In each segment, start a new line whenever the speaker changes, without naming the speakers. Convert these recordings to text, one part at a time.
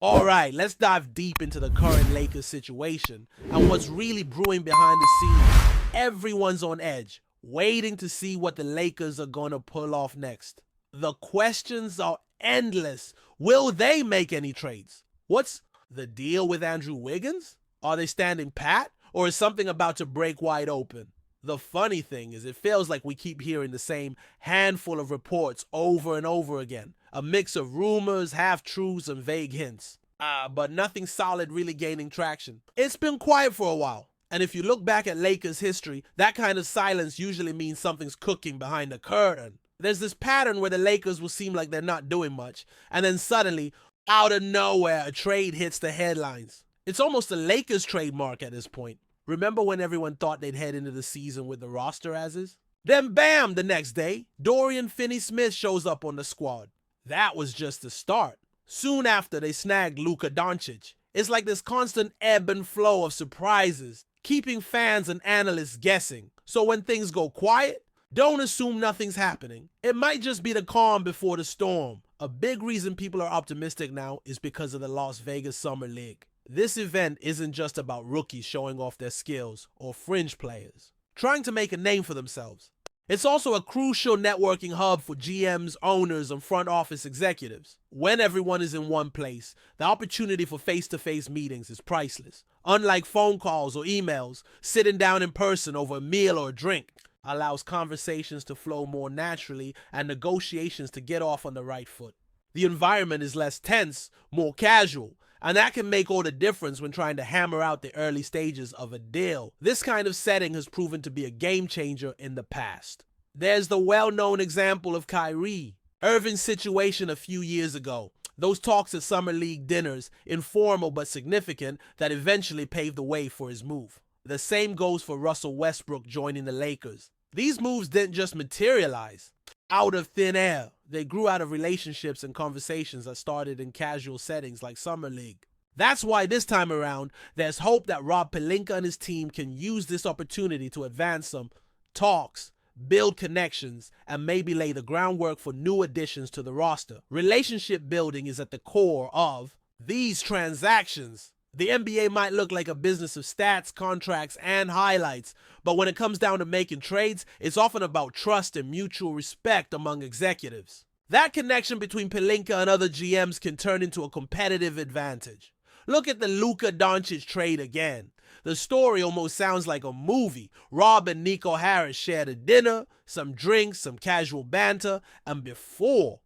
All right, let's dive deep into the current Lakers situation and what's really brewing behind the scenes. Everyone's on edge, waiting to see what the Lakers are going to pull off next. The questions are endless. Will they make any trades? What's the deal with Andrew Wiggins? Are they standing pat, or is something about to break wide open? The funny thing is, it feels like we keep hearing the same handful of reports over and over again. A mix of rumors, half-truths, and vague hints. But nothing solid really gaining traction. It's been quiet for a while. And if you look back at Lakers history, that kind of silence usually means something's cooking behind the curtain. There's this pattern where the Lakers will seem like they're not doing much, and then suddenly, out of nowhere, a trade hits the headlines. It's almost a Lakers trademark at this point. Remember when everyone thought they'd head into the season with the roster as is? Then bam, the next day, Dorian Finney-Smith shows up on the squad. That was just the start. Soon after, they snagged Luka Doncic. It's like this constant ebb and flow of surprises, keeping fans and analysts guessing. So when things go quiet, don't assume nothing's happening. It might just be the calm before the storm. A big reason people are optimistic now is because of the Las Vegas Summer League. This event isn't just about rookies showing off their skills or fringe players trying to make a name for themselves. It's also a crucial networking hub for GMs, owners, and front office executives. When everyone is in one place, the opportunity for face-to-face meetings is priceless. Unlike phone calls or emails, sitting down in person over a meal or a drink allows conversations to flow more naturally and negotiations to get off on the right foot. The environment is less tense, more casual, and that can make all the difference when trying to hammer out the early stages of a deal. This kind of setting has proven to be a game changer in the past. There's the well-known example of Kyrie Irving's situation a few years ago. Those talks at Summer League dinners, informal but significant, that eventually paved the way for his move. The same goes for Russell Westbrook joining the Lakers. These moves didn't just materialize out of thin air. They grew out of relationships and conversations that started in casual settings like Summer League. That's why this time around, there's hope that Rob Pelinka and his team can use this opportunity to advance some talks, build connections, and maybe lay the groundwork for new additions to the roster. Relationship building is at the core of these transactions. The NBA might look like a business of stats, contracts, and highlights, but when it comes down to making trades, it's often about trust and mutual respect among executives. That connection between Pelinka and other GMs can turn into a competitive advantage. Look at the Luka Doncic trade again. The story almost sounds like a movie. Rob and Nico Harris shared a dinner, some drinks, some casual banter, and before,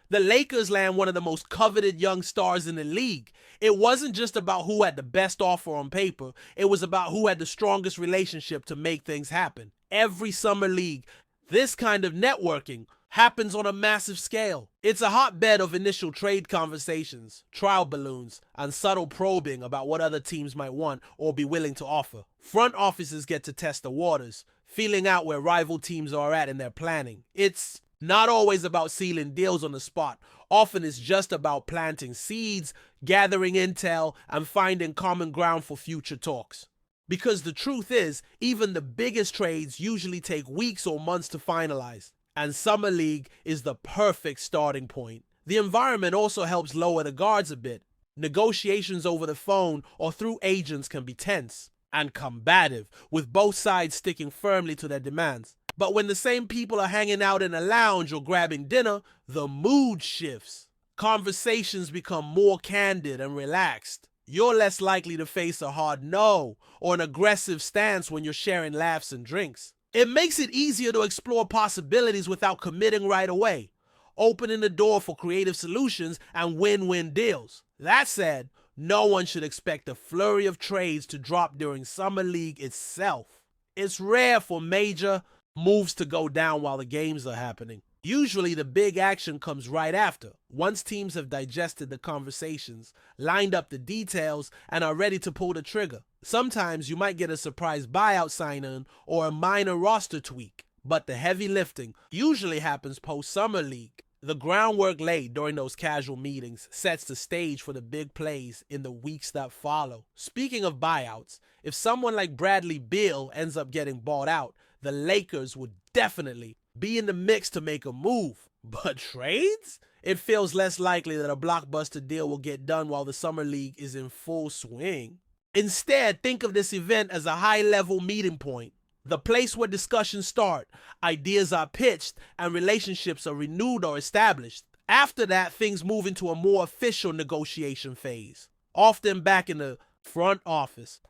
the Lakers land one of the most coveted young stars in the league. It wasn't just about who had the best offer on paper. It was about who had the strongest relationship to make things happen. Every summer league, this kind of networking happens on a massive scale. It's a hotbed of initial trade conversations, trial balloons, and subtle probing about what other teams might want or be willing to offer. Front offices get to test the waters, feeling out where rival teams are at in their planning. It's not always about sealing deals on the spot. Often it's just about planting seeds, gathering intel, and finding common ground for future talks. Because the truth is, even the biggest trades usually take weeks or months to finalize, and Summer League is the perfect starting point. The environment also helps lower the guards a bit. Negotiations over the phone or through agents can be tense and combative, with both sides sticking firmly to their demands. But when the same people are hanging out in a lounge or grabbing dinner, the mood shifts. Conversations become more candid and relaxed. You're less likely to face a hard no or an aggressive stance when you're sharing laughs and drinks. It makes it easier to explore possibilities without committing right away, opening the door for creative solutions and win-win deals. That said, no one should expect a flurry of trades to drop during Summer League itself. It's rare for major moves to go down while the games are happening. Usually the big action comes right after, once teams have digested the conversations, lined up the details, and are ready to pull the trigger. Sometimes you might get a surprise buyout sign-in or a minor roster tweak, but the heavy lifting usually happens post-Summer League. The groundwork laid during those casual meetings sets the stage for the big plays in the weeks that follow. Speaking of buyouts, if someone like Bradley Beal ends up getting bought out, the Lakers would definitely be in the mix to make a move. But trades? It feels less likely that a blockbuster deal will get done while the Summer League is in full swing. Instead, think of this event as a high-level meeting point, the place where discussions start, ideas are pitched, and relationships are renewed or established. After that, things move into a more official negotiation phase, often back in the front office.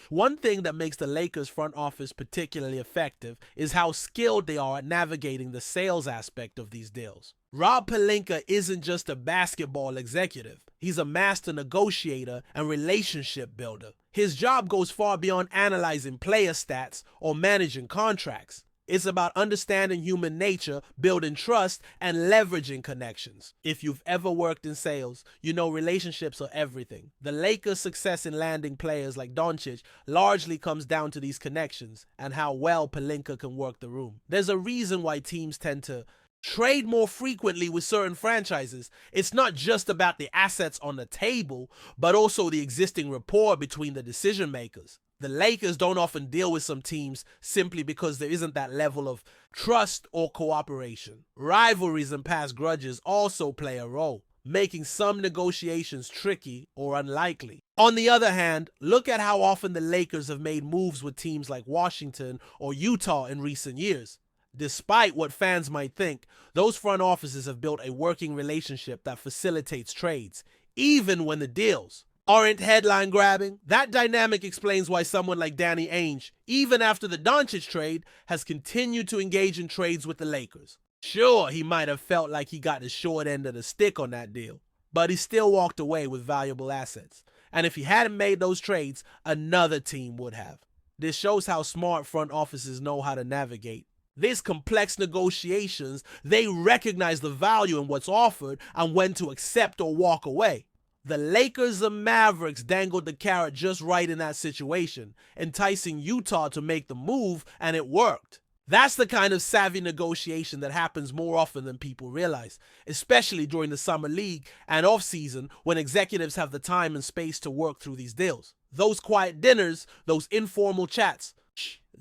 One thing that makes the Lakers front office particularly effective is how skilled they are at navigating the sales aspect of these deals. Rob Pelinka isn't just a basketball executive. He's a master negotiator and relationship builder. His job goes far beyond analyzing player stats or managing contracts. It's about understanding human nature, building trust, and leveraging connections. If you've ever worked in sales, you know relationships are everything. The Lakers' success in landing players like Doncic largely comes down to these connections and how well Pelinka can work the room. There's a reason why teams tend to trade more frequently with certain franchises. It's not just about the assets on the table, but also the existing rapport between the decision makers. The Lakers don't often deal with some teams simply because there isn't that level of trust or cooperation. Rivalries and past grudges also play a role, making some negotiations tricky or unlikely. On the other hand, look at how often the Lakers have made moves with teams like Washington or Utah in recent years. Despite what fans might think, those front offices have built a working relationship that facilitates trades, even when the deals aren't headline grabbing. That dynamic explains why someone like Danny Ainge, even after the Doncic trade, has continued to engage in trades with the Lakers. Sure, he might have felt like he got the short end of the stick on that deal, but he still walked away with valuable assets. And if he hadn't made those trades, another team would have. This shows how smart front offices know how to navigate these complex negotiations. They recognize the value in what's offered and when to accept or walk away. The Lakers and Mavericks dangled the carrot just right in that situation, enticing Utah to make the move, and it worked. That's the kind of savvy negotiation that happens more often than people realize, especially during the summer league and off-season when executives have the time and space to work through these deals. Those quiet dinners, those informal chats,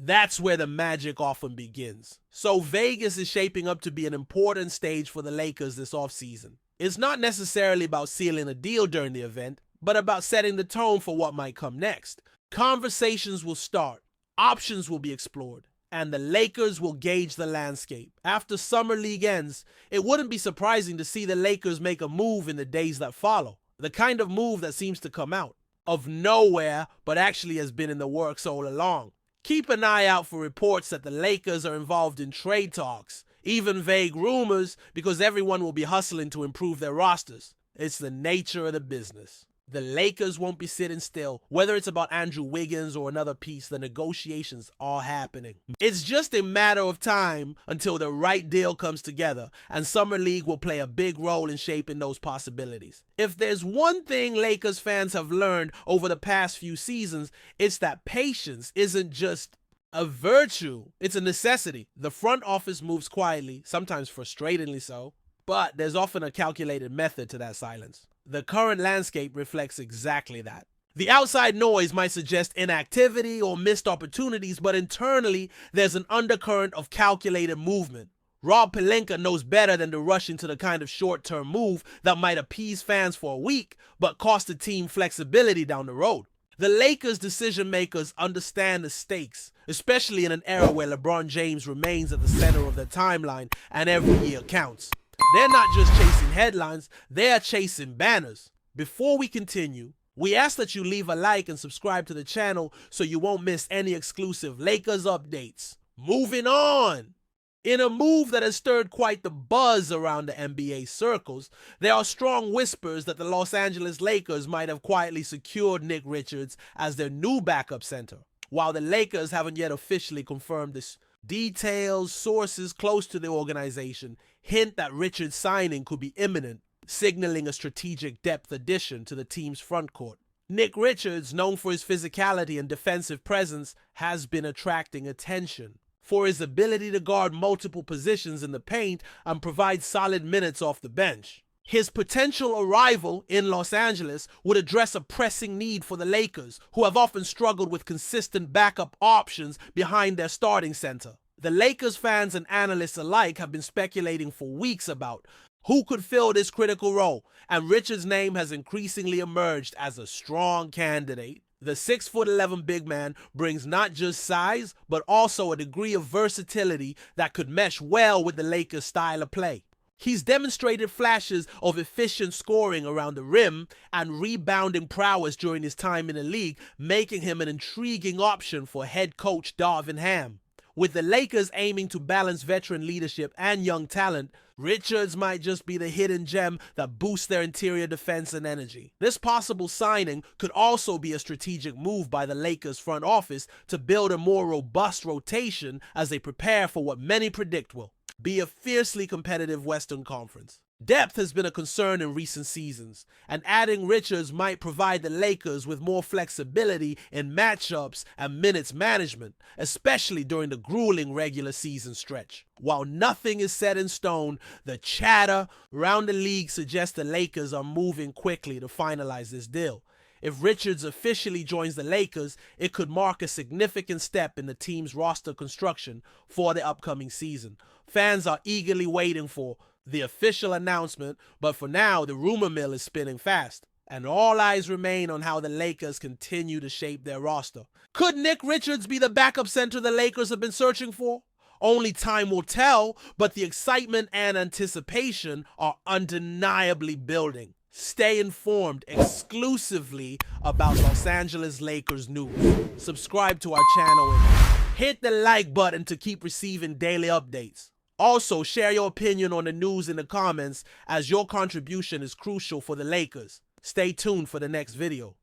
that's where the magic often begins. So Vegas is shaping up to be an important stage for the Lakers this offseason. It's not necessarily about sealing a deal during the event, but about setting the tone for what might come next. Conversations will start, options will be explored, and the Lakers will gauge the landscape. After Summer League ends, it wouldn't be surprising to see the Lakers make a move in the days that follow. The kind of move that seems to come out of nowhere, but actually has been in the works all along. Keep an eye out for reports that the Lakers are involved in trade talks, even vague rumors, because everyone will be hustling to improve their rosters. It's the nature of the business. The Lakers won't be sitting still. Whether it's about Andrew Wiggins or another piece, the negotiations are happening. It's just a matter of time until the right deal comes together, and Summer League will play a big role in shaping those possibilities. If there's one thing Lakers fans have learned over the past few seasons, it's that patience isn't just a virtue, it's a necessity. The front office moves quietly, sometimes frustratingly so, but there's often a calculated method to that silence. The current landscape reflects exactly that. The outside noise might suggest inactivity or missed opportunities, but internally, there's an undercurrent of calculated movement. Rob Pelinka knows better than to rush into the kind of short-term move that might appease fans for a week, but cost the team flexibility down the road. The Lakers' decision makers understand the stakes, especially in an era where LeBron James remains at the center of the timeline and every year counts. They're not just chasing headlines, they're chasing banners. Before we continue, we ask that you leave a like and subscribe to the channel so you won't miss any exclusive Lakers updates. Moving on! In a move that has stirred quite the buzz around the NBA circles, there are strong whispers that the Los Angeles Lakers might have quietly secured Nick Richards as their new backup center. While the Lakers haven't yet officially confirmed this, details, sources close to the organization hint that Richards' signing could be imminent, signaling a strategic depth addition to the team's frontcourt. Nick Richards, known for his physicality and defensive presence, has been attracting attention for his ability to guard multiple positions in the paint and provide solid minutes off the bench. His potential arrival in Los Angeles would address a pressing need for the Lakers, who have often struggled with consistent backup options behind their starting center. The Lakers fans and analysts alike have been speculating for weeks about who could fill this critical role, and Richards' name has increasingly emerged as a strong candidate. The 6'11" big man brings not just size, but also a degree of versatility that could mesh well with the Lakers' style of play. He's demonstrated flashes of efficient scoring around the rim and rebounding prowess during his time in the league, making him an intriguing option for head coach Darvin Ham. With the Lakers aiming to balance veteran leadership and young talent, Richards might just be the hidden gem that boosts their interior defense and energy. This possible signing could also be a strategic move by the Lakers front office to build a more robust rotation as they prepare for what many predict will be a fiercely competitive Western Conference. Depth has been a concern in recent seasons, and adding Richards might provide the Lakers with more flexibility in matchups and minutes management, especially during the grueling regular season stretch. While nothing is set in stone, the chatter around the league suggests the Lakers are moving quickly to finalize this deal. If Richards officially joins the Lakers, it could mark a significant step in the team's roster construction for the upcoming season. Fans are eagerly waiting for the official announcement, but for now, the rumor mill is spinning fast, and all eyes remain on how the Lakers continue to shape their roster. Could Nick Richards be the backup center the Lakers have been searching for? Only time will tell, but the excitement and anticipation are undeniably building. Stay informed exclusively about Los Angeles Lakers news. Subscribe to our channel and hit the like button to keep receiving daily updates. Also, share your opinion on the news in the comments, as your contribution is crucial for the Lakers. Stay tuned for the next video.